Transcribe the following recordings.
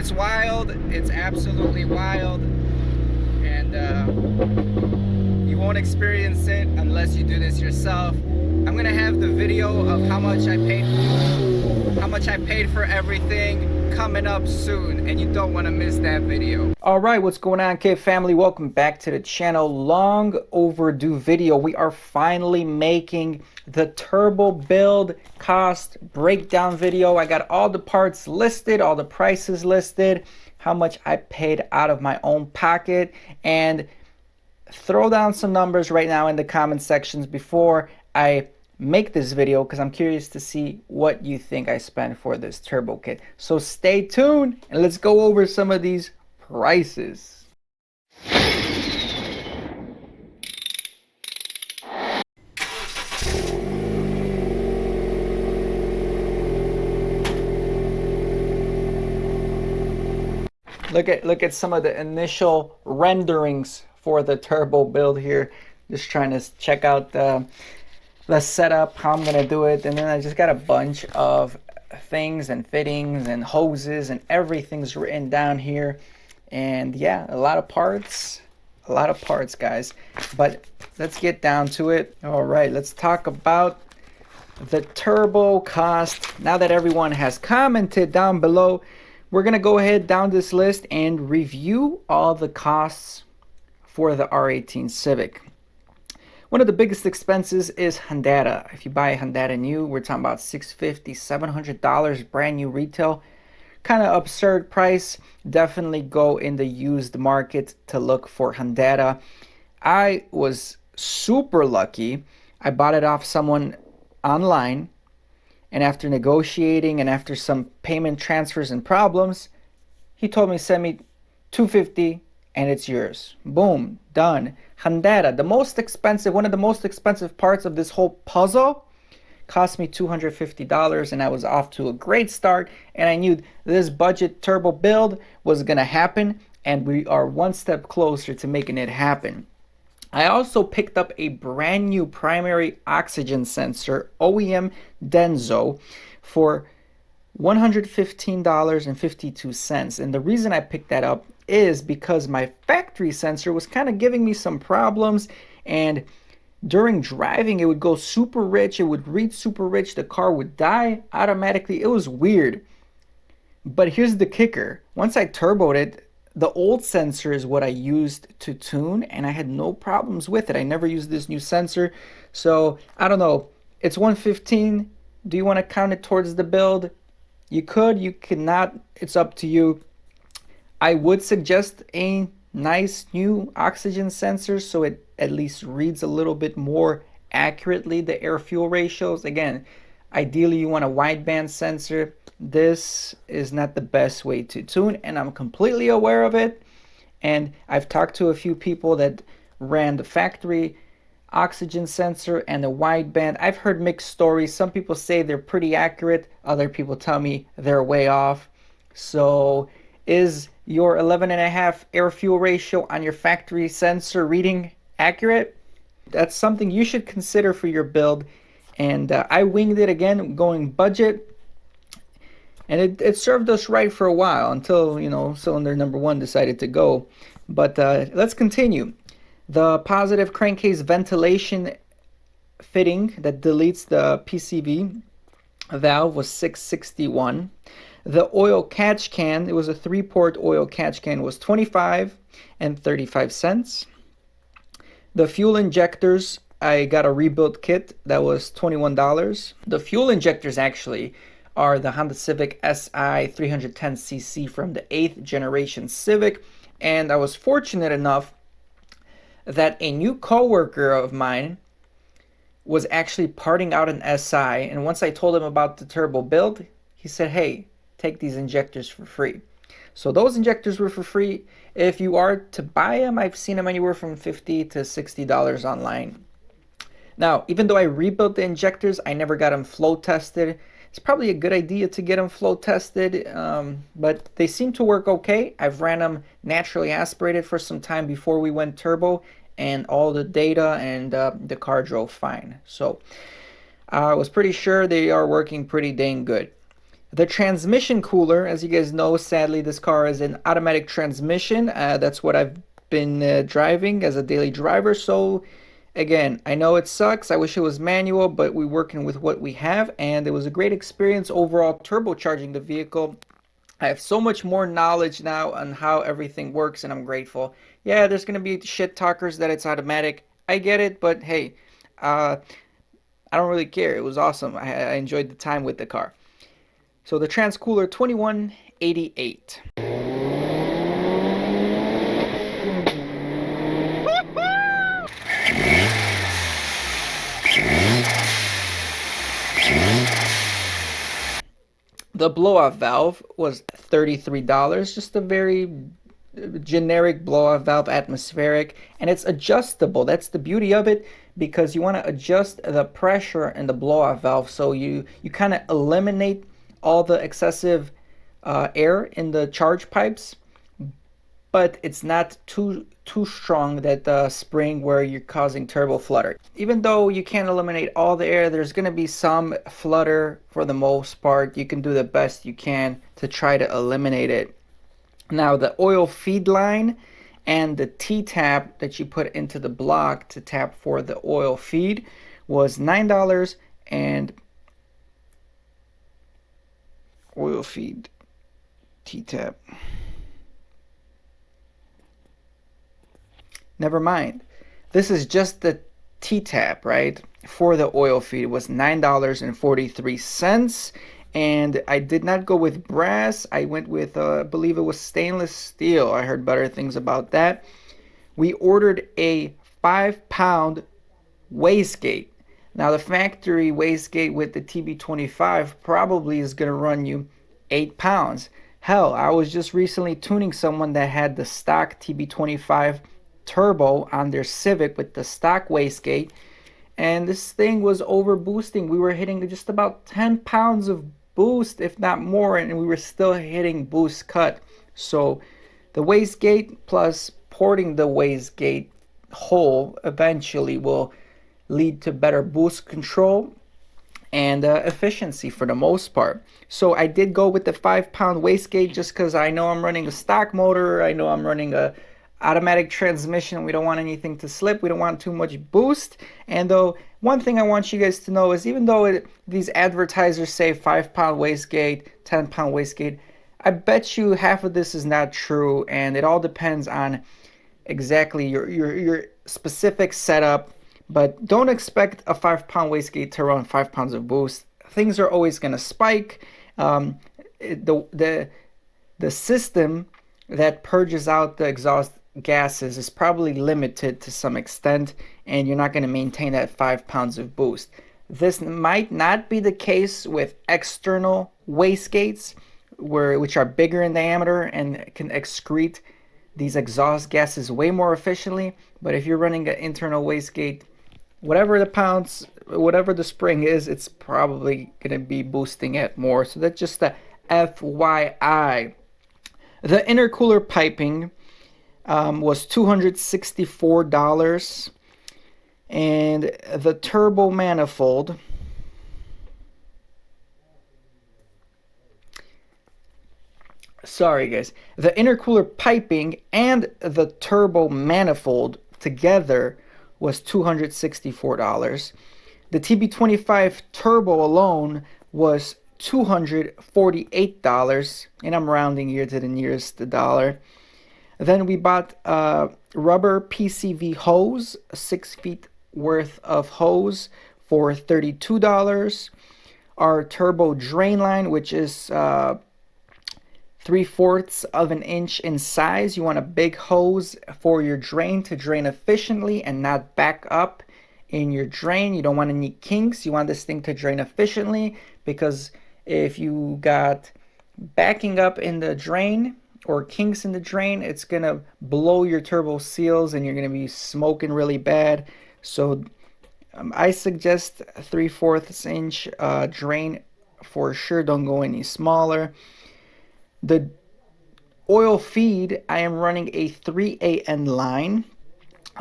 It's wild. It's absolutely wild. And you won't experience it unless you do this yourself. I'm gonna have the video of how much I paid for everything coming up soon, and you don't want to miss that video. All right, what's going on, KID family? Welcome back to the channel. Long overdue video. We are finally making the turbo build cost breakdown video. I got all the parts listed, all the prices listed, how much I paid out of my own pocket, and throw down some numbers right now in the comment sections before I make this video, because I'm curious to see what you think I spent for this turbo kit. So stay tuned and let's go over some of these prices. Look at some of the initial renderings for the turbo build here. Just trying to check out the setup, how I'm gonna do it, and then I just got a bunch of things and fittings and hoses and everything's written down here. And yeah, a lot of parts, guys. But let's get down to it. All right, let's talk about the turbo cost. Now that everyone has commented down below, we're gonna go ahead down this list and review all the costs for the R18 Civic. One of the biggest expenses is Honda. If you buy a Honda new, we're talking about $650, $700 brand new retail. Kind of absurd price. Definitely go in the used market to look for Honda. I was super lucky. I bought it off someone online, and after negotiating and after some payment transfers and problems, he told me send me $250 and it's yours. Boom, done. Honda, the most expensive, one of the most expensive parts of this whole puzzle, cost me $250, and I was off to a great start, and I knew this budget turbo build was gonna happen, and we are one step closer to making it happen. I also picked up a brand new primary oxygen sensor, OEM Denso, for $115.52. And the reason I picked that up is because my factory sensor was kind of giving me some problems, and during driving it would go super rich, it would read super rich, the car would die automatically. It was weird. But here's the kicker. Once I turboed it, the old sensor is what I used to tune, and I had no problems with it. I never used this new sensor. So I don't know, it's 115. Do you want to count it towards the build? You could, you cannot, it's up to you. I would suggest a nice new oxygen sensor so it at least reads a little bit more accurately the air fuel ratios. Again, ideally you want a wideband sensor. This is not the best way to tune, and I'm completely aware of it. And I've talked to a few people that ran the factory oxygen sensor and the wideband. I've heard mixed stories. Some people say they're pretty accurate, other people tell me they're way off. So is your 11.5 air fuel ratio on your factory sensor reading accurate? That's something you should consider for your build. And I winged it again, going budget, and it served us right for a while until, you know, cylinder number one decided to go. But let's continue. The positive crankcase ventilation fitting that deletes the PCV valve was $661. The oil catch can, it was a 3-port oil catch can, was $25 and 35 cents. The fuel injectors, I got a rebuilt kit that was $21. The fuel injectors actually are the Honda Civic Si 310cc from the 8th generation Civic, and I was fortunate enough that a new coworker of mine was actually parting out an Si, and once I told him about the turbo build, he said, hey, take these injectors for free. So those injectors were for free. If you are to buy them, I've seen them anywhere from $50 to $60 online. Now, even though I rebuilt the injectors, I never got them flow tested. It's probably a good idea to get them flow tested, but they seem to work okay. I've ran them naturally aspirated for some time before we went turbo, and all the data and the car drove fine. So I was pretty sure they are working pretty dang good. The transmission cooler, as you guys know, sadly, this car is an automatic transmission. That's what I've been driving as a daily driver. So, again, I know it sucks. I wish it was manual, but we're working with what we have, and it was a great experience overall turbocharging the vehicle. I have so much more knowledge now on how everything works, and I'm grateful. Yeah, there's going to be shit talkers that it's automatic. I get it, but hey, uh, I don't really care. It was awesome. I enjoyed the time with the car. So the Transcooler 2188. The blow-off valve was $33, just a very generic blow-off valve, atmospheric, and it's adjustable. That's the beauty of it, because you want to adjust the pressure in the blow-off valve, so you kind of eliminate all the excessive air in the charge pipes, but it's not too strong that the spring where you're causing turbo flutter. Even though you can't eliminate all the air, there's going to be some flutter for the most part. You can do the best you can to try to eliminate it. Now the oil feed line and the T-tap that you put into the block to tap for the oil feed was $9, and oil feed T-tap. Never mind. This is just the T-tap, right? For the oil feed, it was $9.43. And I did not go with brass. I went with, I believe it was stainless steel. I heard better things about that. We ordered a 5-pound wastegate. Now, the factory wastegate with the TB25 probably is going to run you 8 pounds. Hell, I was just recently tuning someone that had the stock TB25 turbo on their Civic with the stock wastegate, and this thing was over boosting. We were hitting just about 10 pounds of boost, if not more, and we were still hitting boost cut. So the wastegate plus porting the wastegate hole eventually will lead to better boost control and efficiency for the most part. So I did go with the 5-pound wastegate just because I know I'm running a stock motor. I know I'm running a automatic transmission. We don't want anything to slip. We don't want too much boost. And though, one thing I want you guys to know is, even though these advertisers say 5-pound wastegate, 10-pound wastegate, I bet you half of this is not true, and it all depends on exactly your specific setup. But don't expect a 5-pound wastegate to run 5 pounds of boost. Things are always going to spike. The system that purges out the exhaust gases is probably limited to some extent, and you're not going to maintain that 5 pounds of boost. This might not be the case with external wastegates, which are bigger in diameter and can excrete these exhaust gases way more efficiently. But if you're running an internal wastegate, whatever the pounds, whatever the spring is, it's probably going to be boosting it more. So that's just the FYI. The intercooler piping was $264, and the turbo manifold sorry guys, the intercooler piping and the turbo manifold together was $264. The TB25 turbo alone was $248, and I'm rounding here to the nearest dollar. Then we bought a rubber PCV hose, 6 feet worth of hose, for $32. Our turbo drain line, which is 3/4 of an inch in size. You want a big hose for your drain to drain efficiently and not back up in your drain. You don't want any kinks. You want this thing to drain efficiently, because if you got backing up in the drain or kinks in the drain, it's gonna blow your turbo seals and you're gonna be smoking really bad. So I suggest 3/4 inch drain for sure. Don't go any smaller. The oil feed, I am running a 3AN line.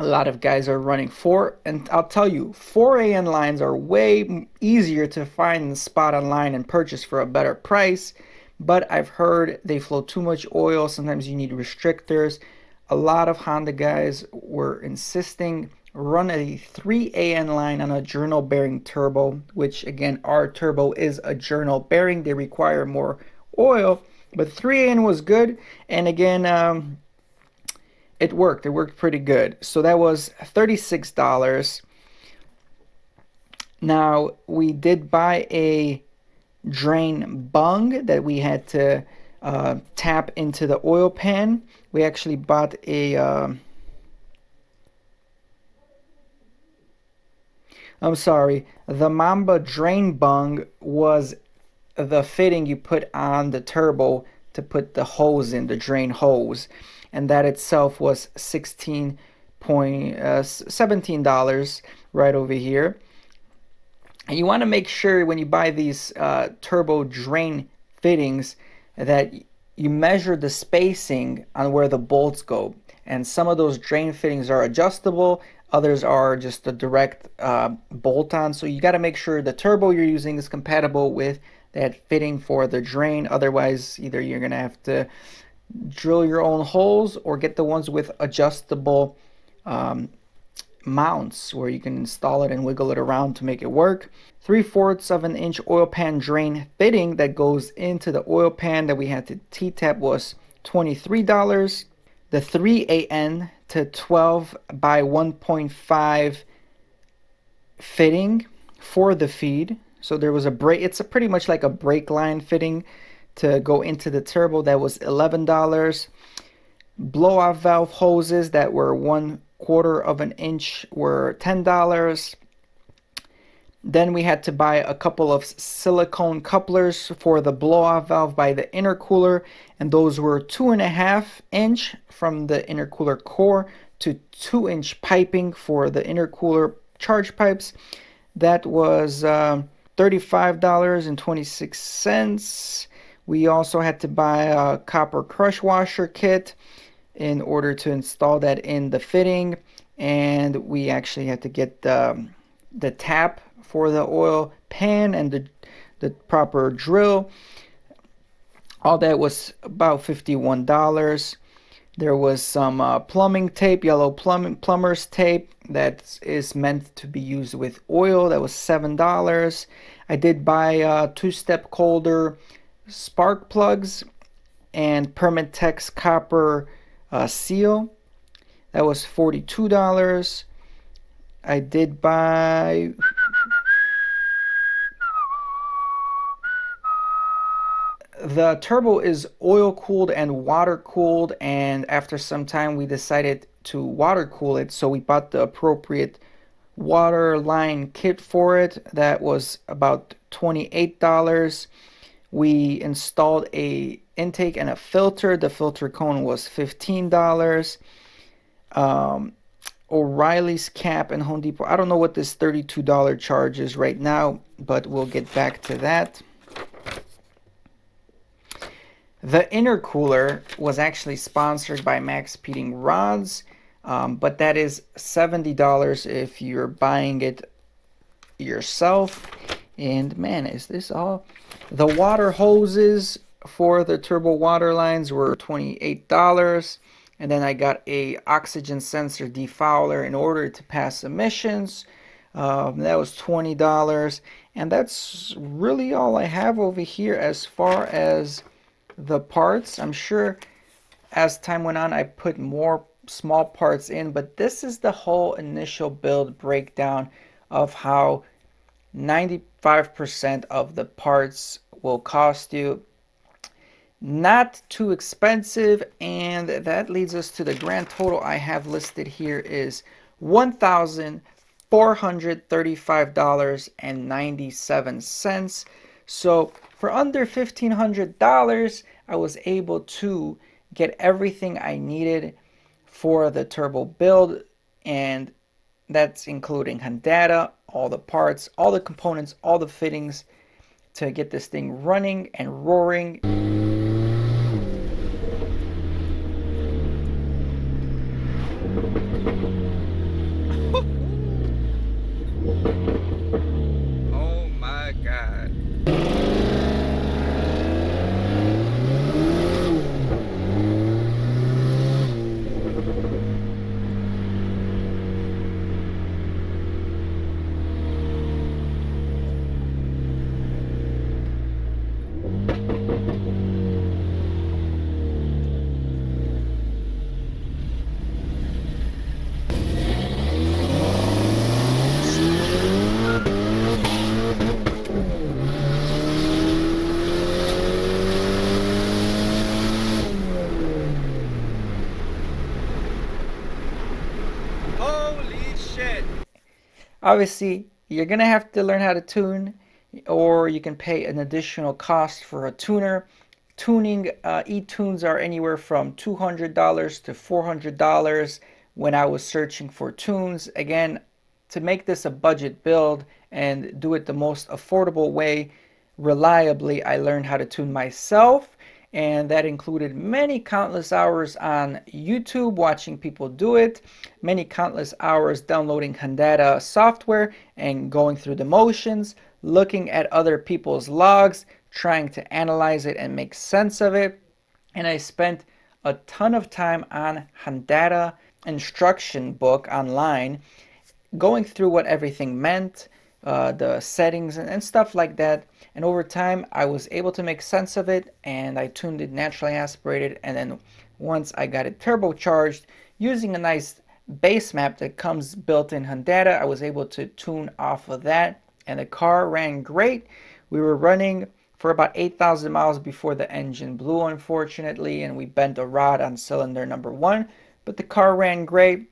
A lot of guys are running 4, and I'll tell you, 4AN lines are way easier to find and spot online and purchase for a better price. But I've heard they flow too much oil. Sometimes you need restrictors. A lot of Honda guys were insisting run a 3AN line on a journal bearing turbo, which again, our turbo is a journal bearing. They require more oil, but 3AN was good. And again, it worked. It worked pretty good. So that was $36. Now, we did buy a drain bung that we had to tap into the oil pan. We actually bought a I'm sorry, the Mamba drain bung was the fitting you put on the turbo to put the hose in, the drain hose. And that itself was $17 right over here. And you want to make sure when you buy these turbo drain fittings that you measure the spacing on where the bolts go. And some of those drain fittings are adjustable, others are just a direct bolt on. So you got to make sure the turbo you're using is compatible with that fitting for the drain. Otherwise, either you're going to have to drill your own holes or get the ones with adjustable mounts where you can install it and wiggle it around to make it work. 3/4 of an inch oil pan drain fitting that goes into the oil pan that we had to T-tap was $23. The 3AN to 12 by 1.5 fitting for the feed. So there was a brake, it's pretty much like a brake line fitting to go into the turbo, that was $11. Blow-off valve hoses that were 1/4 of an inch were $10. Then we had to buy a couple of silicone couplers for the blow-off valve by the intercooler, and those were 2.5 inch from the intercooler core to 2-inch piping for the intercooler charge pipes. That was $35.26. We also had to buy a copper crush washer kit in order to install that in the fitting, and we actually had to get the tap for the oil pan and the proper drill. All that was about $51. There was some plumbing tape, yellow plumber's tape that is meant to be used with oil. That was $7. I did buy 2-step Colder spark plugs and Permatex copper seal. That was $42. I did buy the turbo is oil cooled and water cooled, and after some time we decided to water cool it, so we bought the appropriate water line kit for it. That was about $28. We installed a intake and a filter. The filter cone was $15. O'Reilly's cap and Home Depot. I don't know what this $32 charge is right now, but we'll get back to that. The intercooler was actually sponsored by Max Peeting Rods, but that is $70 if you're buying it yourself. And man, is this all? The water hoses for the turbo water lines were $28. And then I got a oxygen sensor defouler in order to pass emissions. That was $20. And that's really all I have over here as far as the parts. I'm sure as time went on I put more small parts in, but this is the whole initial build breakdown of how 95% of the parts will cost you. Not too expensive, and that leads us to the grand total I have listed here is $1,435.97. So for under $1,500, I was able to get everything I needed for the turbo build, and that's including Honda, all the parts, all the components, all the fittings to get this thing running and roaring. Obviously, you're gonna have to learn how to tune, or you can pay an additional cost for a tuner. Tuning e-tunes are anywhere from $200 to $400 when I was searching for tunes. Again, to make this a budget build and do it the most affordable way, reliably, I learned how to tune myself, and that included many countless hours on YouTube watching people do it, many countless hours downloading Handata software and going through the motions, looking at other people's logs, trying to analyze it and make sense of it. And I spent a ton of time on Handata instruction book online going through what everything meant, the settings and stuff like that. And over time, I was able to make sense of it, and I tuned it naturally aspirated. And then once I got it turbocharged, using a nice base map that comes built in Hyundai, I was able to tune off of that, and the car ran great. We were running for about 8,000 miles before the engine blew, unfortunately, and we bent a rod on cylinder number one. But the car ran great,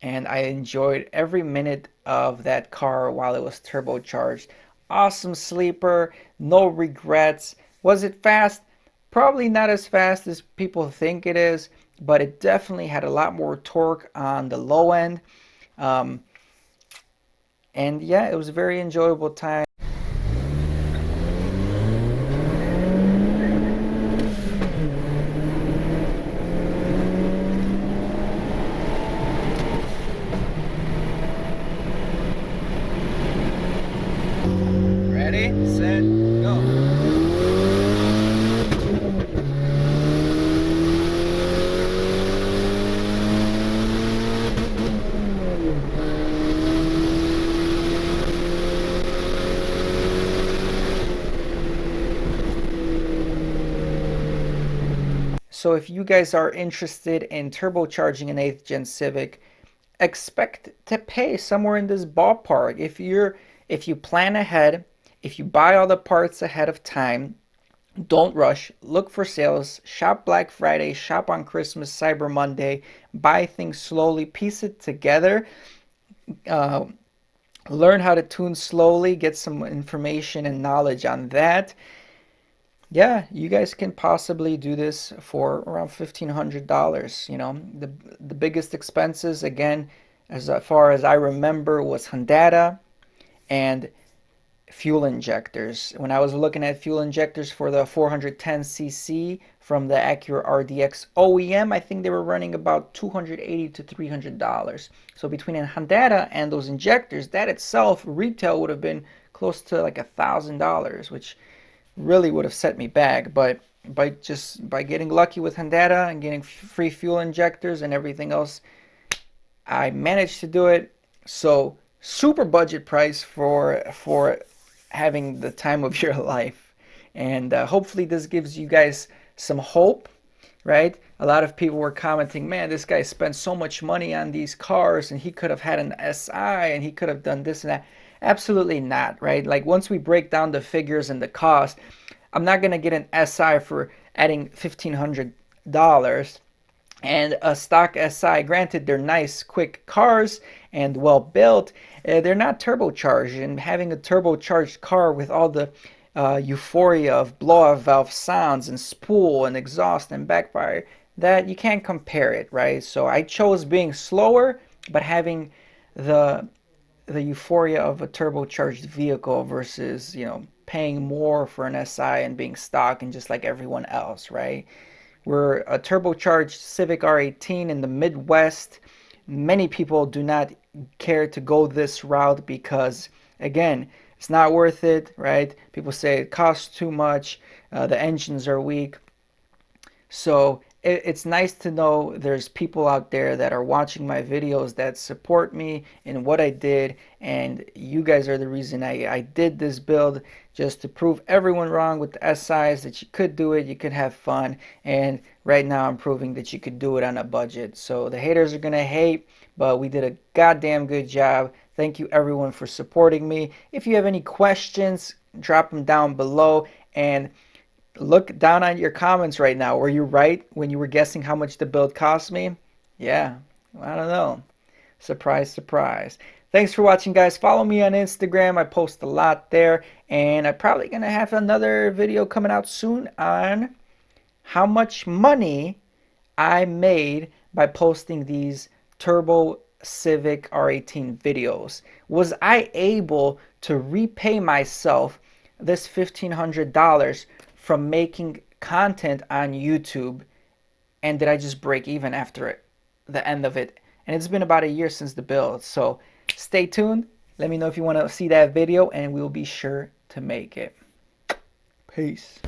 and I enjoyed every minute of that car while it was turbocharged. Awesome sleeper, no regrets. Was it fast? Probably not as fast as people think it is, but it definitely had a lot more torque on the low end. Um, and yeah, it was a very enjoyable time. Ready, set, go. So if you guys are interested in turbocharging an 8th gen Civic, expect to pay somewhere in this ballpark. If you plan ahead, if you buy all the parts ahead of time, don't rush. Look for sales. Shop Black Friday, shop on Christmas, Cyber Monday. Buy things slowly, piece it together. Uh, Learn how to tune slowly, get some information and knowledge on that. Yeah, you guys can possibly do this for around $1,500. The biggest expenses, again, as far as I remember, was Honda and fuel injectors. When I was looking at fuel injectors for the 410cc from the Acura RDX OEM, I think they were running about $280 to $300. So between a Honda and those injectors, that itself retail would have been close to like $1,000, which really would have set me back. But by getting lucky with Honda and getting free fuel injectors and everything else, I managed to do it. So super budget price for having the time of your life. And hopefully this gives you guys some hope, right? A lot of people were commenting, man, this guy spent so much money on these cars and he could have had an SI and he could have done this and that. Absolutely not, right? Like once we break down the figures and the cost, I'm not going to get an SI for adding $1,500 and a stock SI. Granted, they're nice, quick cars and well built. They're not turbocharged, and having a turbocharged car with all the euphoria of blow-off valve sounds and spool and exhaust and backfire, that you can't compare it, right? So I chose being slower, but having the euphoria of a turbocharged vehicle versus, paying more for an SI and being stock and just like everyone else, right? We're a turbocharged Civic R18 in the Midwest. Many people do not care to go this route because, again, it's not worth it, right? People say it costs too much, the engines are weak. So it's nice to know there's people out there that are watching my videos that support me in what I did, and you guys are the reason I did this build, just to prove everyone wrong with the SIs that you could do it, you could have fun, and right now I'm proving that you could do it on a budget. So the haters are gonna hate, but we did a goddamn good job. Thank you everyone for supporting me. If you have any questions, drop them down below, and look down on your comments right now. Were you right when you were guessing how much the build cost me? Yeah, I don't know. Surprise, surprise. Thanks for watching, guys. Follow me on Instagram. I post a lot there, and I'm probably gonna have another video coming out soon on how much money I made by posting these Turbo Civic R18 videos. Was I able to repay myself this $1,500 from making content on YouTube? And did I just break even after the end of it? And it's been about a year since the build. So stay tuned. Let me know if you want to see that video, and we'll be sure to make it. Peace.